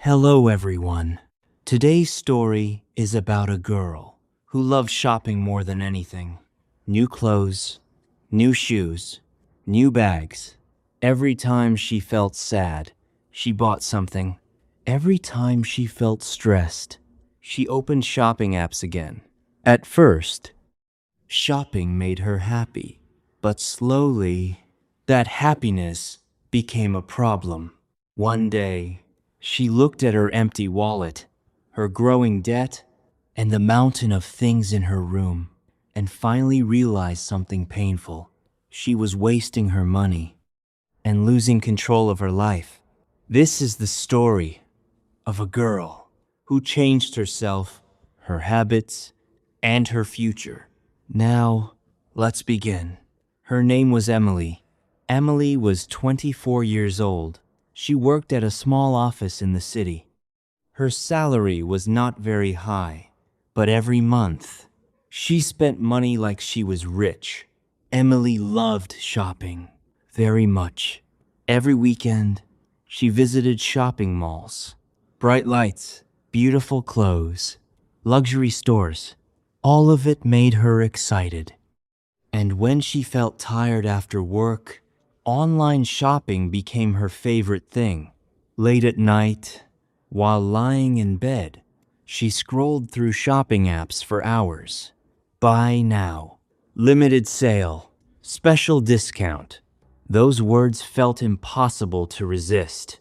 Hello, everyone. Today's story is about a girl who loved shopping more than anything. New clothes, new shoes, new bags. Every time she felt sad, she bought something. Every time she felt stressed, she opened shopping apps again. At first, shopping made her happy, but slowly, that happiness became a problem. One day, she looked at her empty wallet, her growing debt, and the mountain of things in her room, and finally realized something painful. She was wasting her money and losing control of her life. This is the story of a girl who changed herself, her habits, and her future. Now, let's begin. Her name was Emily. Emily was 24 years old. She worked at a small office in the city. Her salary was not very high, but every month, she spent money like she was rich. Emily loved shopping very much. Every weekend, she visited shopping malls. Bright lights, beautiful clothes, luxury stores. All of it made her excited. And when she felt tired after work, online shopping became her favorite thing. Late at night, while lying in bed, she scrolled through shopping apps for hours. Buy now, limited sale, special discount. Those words felt impossible to resist.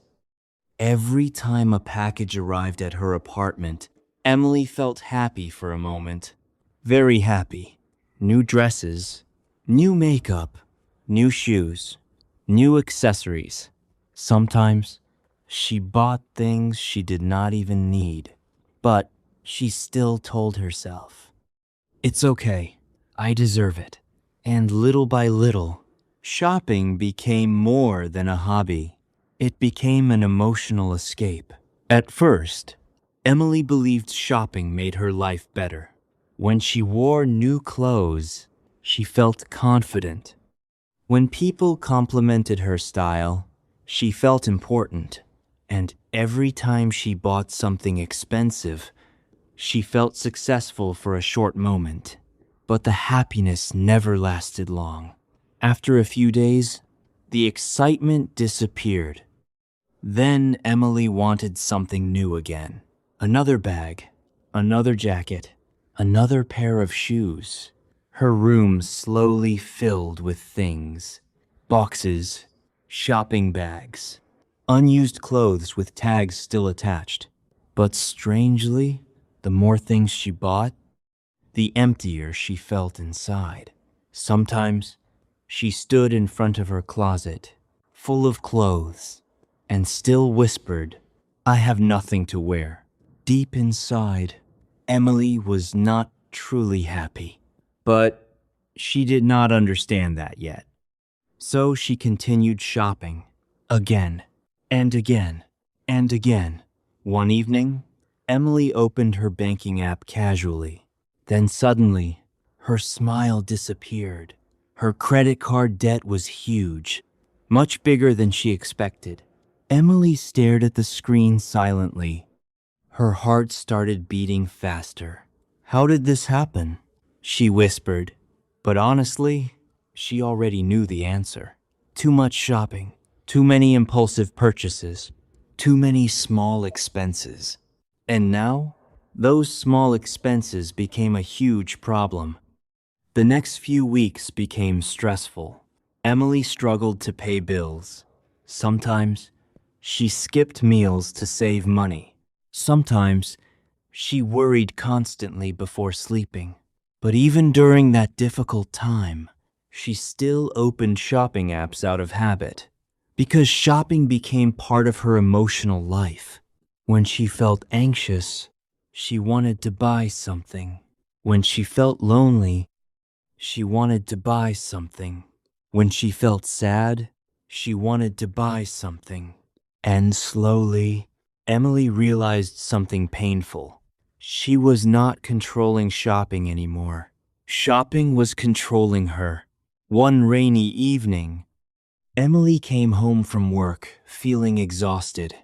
Every time a package arrived at her apartment, Emily felt happy for a moment. Very happy. New dresses, new makeup, new shoes, new accessories. Sometimes she bought things she did not even need, but she still told herself, "It's okay, I deserve it." And little by little, shopping became more than a hobby. It became an emotional escape. At first, Emily believed shopping made her life better. When she wore new clothes, she felt confident. When people complimented her style, she felt important. And every time she bought something expensive, she felt successful for a short moment. But the happiness never lasted long. After a few days, the excitement disappeared. Then Emily wanted something new again. Another bag, another jacket, another pair of shoes. Her room slowly filled with things. Boxes, shopping bags, unused clothes with tags still attached. But strangely, the more things she bought, the emptier she felt inside. Sometimes she stood in front of her closet, full of clothes, and still whispered, "I have nothing to wear." Deep inside, Emily was not truly happy, but she did not understand that yet. So she continued shopping, again, and again, and again. One evening, Emily opened her banking app casually. Then suddenly, her smile disappeared. Her credit card debt was huge, much bigger than she expected. Emily stared at the screen silently. Her heart started beating faster. "How did this happen?" she whispered. But honestly, she already knew the answer. Too much shopping, too many impulsive purchases, too many small expenses. And now, those small expenses became a huge problem. The next few weeks became stressful. Emily struggled to pay bills. Sometimes, she skipped meals to save money. Sometimes, she worried constantly before sleeping. But even during that difficult time, she still opened shopping apps out of habit, because shopping became part of her emotional life. When she felt anxious, she wanted to buy something. When she felt lonely, she wanted to buy something. When she felt sad, she wanted to buy something. And slowly, Emily realized something painful. She was not controlling shopping anymore. Shopping was controlling her. One rainy evening, Emily came home from work feeling exhausted.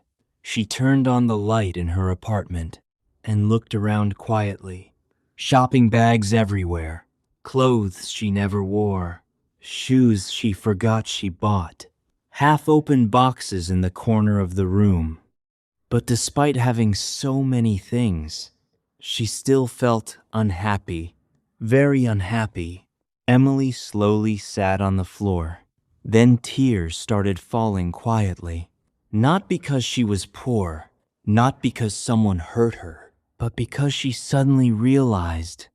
She turned on the light in her apartment and looked around quietly. Shopping bags everywhere, clothes she never wore, shoes she forgot she bought, half-open boxes in the corner of the room. But despite having so many things, she still felt unhappy, very unhappy. Emily slowly sat on the floor. Then tears started falling quietly. Not because she was poor, not because someone hurt her, but because she suddenly realized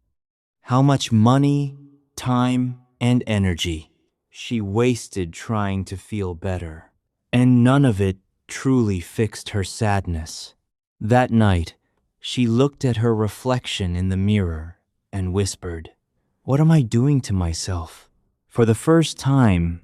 how much money, time, and energy she wasted trying to feel better. And none of it truly fixed her sadness. That night, she looked at her reflection in the mirror and whispered, "What am I doing to myself?" For the first time,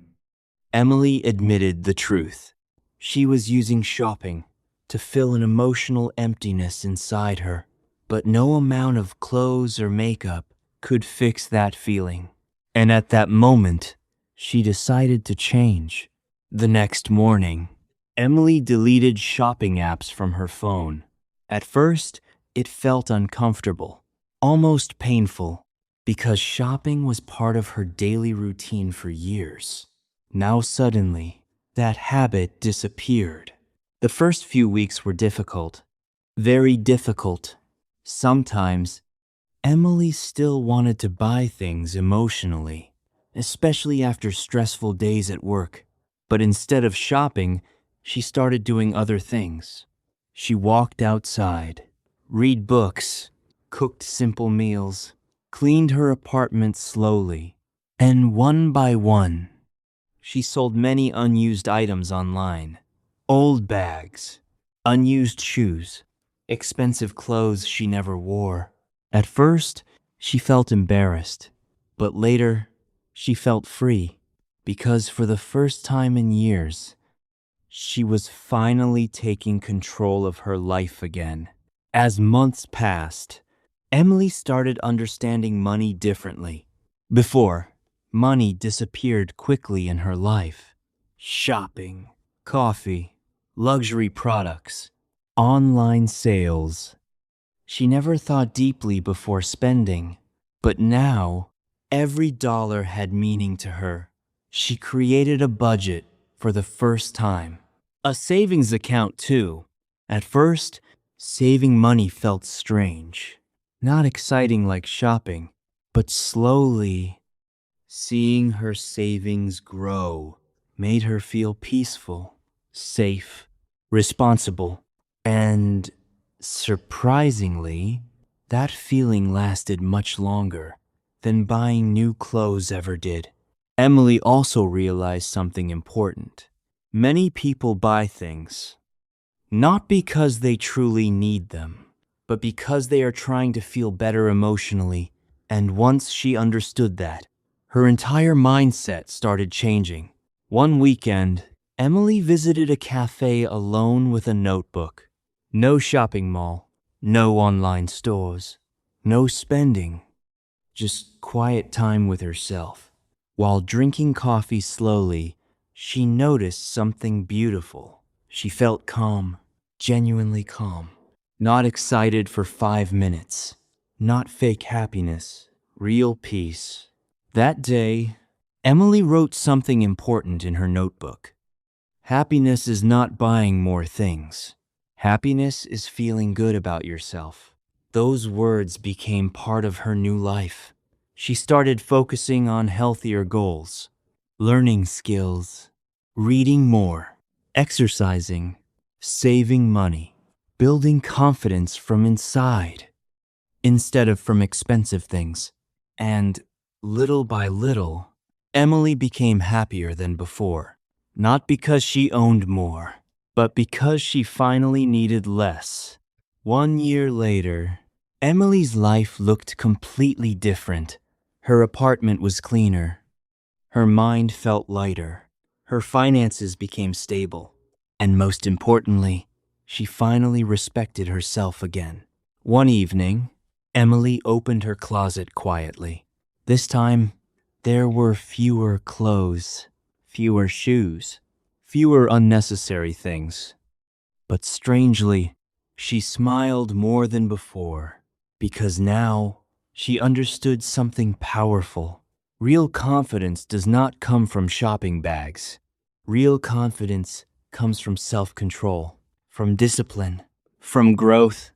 Emily admitted the truth. She was using shopping to fill an emotional emptiness inside her, but no amount of clothes or makeup could fix that feeling. And at that moment, she decided to change. The next morning, Emily deleted shopping apps from her phone. At first, it felt uncomfortable, almost painful, because shopping was part of her daily routine for years. Now suddenly, that habit disappeared. The first few weeks were difficult, very difficult. Sometimes, Emily still wanted to buy things emotionally, especially after stressful days at work. But instead of shopping, she started doing other things. She walked outside, read books, cooked simple meals, cleaned her apartment slowly, and one by one, she sold many unused items online. Old bags, unused shoes, expensive clothes she never wore. At first, she felt embarrassed, but later, she felt free, because for the first time in years, she was finally taking control of her life again. As months passed, Emily started understanding money differently. Before, money disappeared quickly in her life. Shopping, coffee, luxury products, online sales. She never thought deeply before spending, but now every dollar had meaning to her. She created a budget for the first time. A savings account, too. At first, saving money felt strange, not exciting like shopping, but slowly, seeing her savings grow made her feel peaceful, safe, responsible, and surprisingly, that feeling lasted much longer than buying new clothes ever did. Emily also realized something important. Many people buy things not because they truly need them, but because they are trying to feel better emotionally. And once she understood that, her entire mindset started changing. One weekend, Emily visited a cafe alone with a notebook. No shopping mall, no online stores, no spending, just quiet time with herself. While drinking coffee slowly, she noticed something beautiful. She felt calm, genuinely calm. Not excited for 5 minutes. Not fake happiness, real peace. That day, Emily wrote something important in her notebook. Happiness is not buying more things. Happiness is feeling good about yourself. Those words became part of her new life. She started focusing on healthier goals, learning skills, reading more, exercising, saving money, building confidence from inside instead of from expensive things. And little by little, Emily became happier than before. Not because she owned more, but because she finally needed less. 1 year later, Emily's life looked completely different. Her apartment was cleaner. Her mind felt lighter. Her finances became stable. And most importantly, she finally respected herself again. One evening, Emily opened her closet quietly. This time, there were fewer clothes, fewer shoes, fewer unnecessary things. But strangely, she smiled more than before, because now she understood something powerful. Real confidence does not come from shopping bags. Real confidence comes from self-control, from discipline, from growth.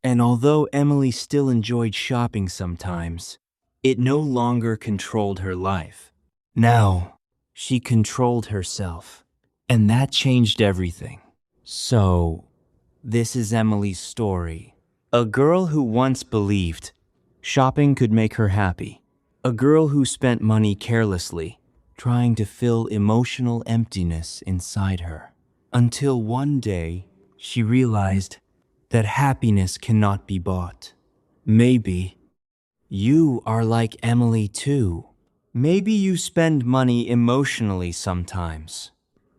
And although Emily still enjoyed shopping sometimes, it no longer controlled her life. Now, she controlled herself, and that changed everything. So, this is Emily's story. A girl who once believed shopping could make her happy. A girl who spent money carelessly, trying to fill emotional emptiness inside her. Until one day, she realized that happiness cannot be bought. Maybe you are like Emily too. Maybe you spend money emotionally sometimes.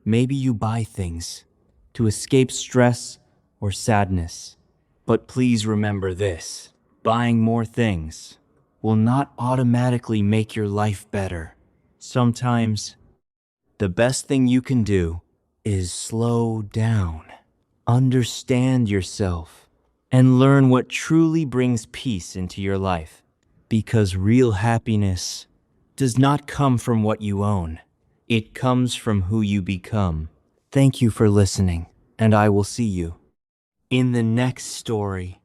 Maybe you buy things to escape stress or sadness. But please remember this: buying more things will not automatically make your life better. Sometimes, the best thing you can do is slow down, understand yourself, and learn what truly brings peace into your life. Because real happiness does not come from what you own. It comes from who you become. Thank you for listening, and I will see you in the next story.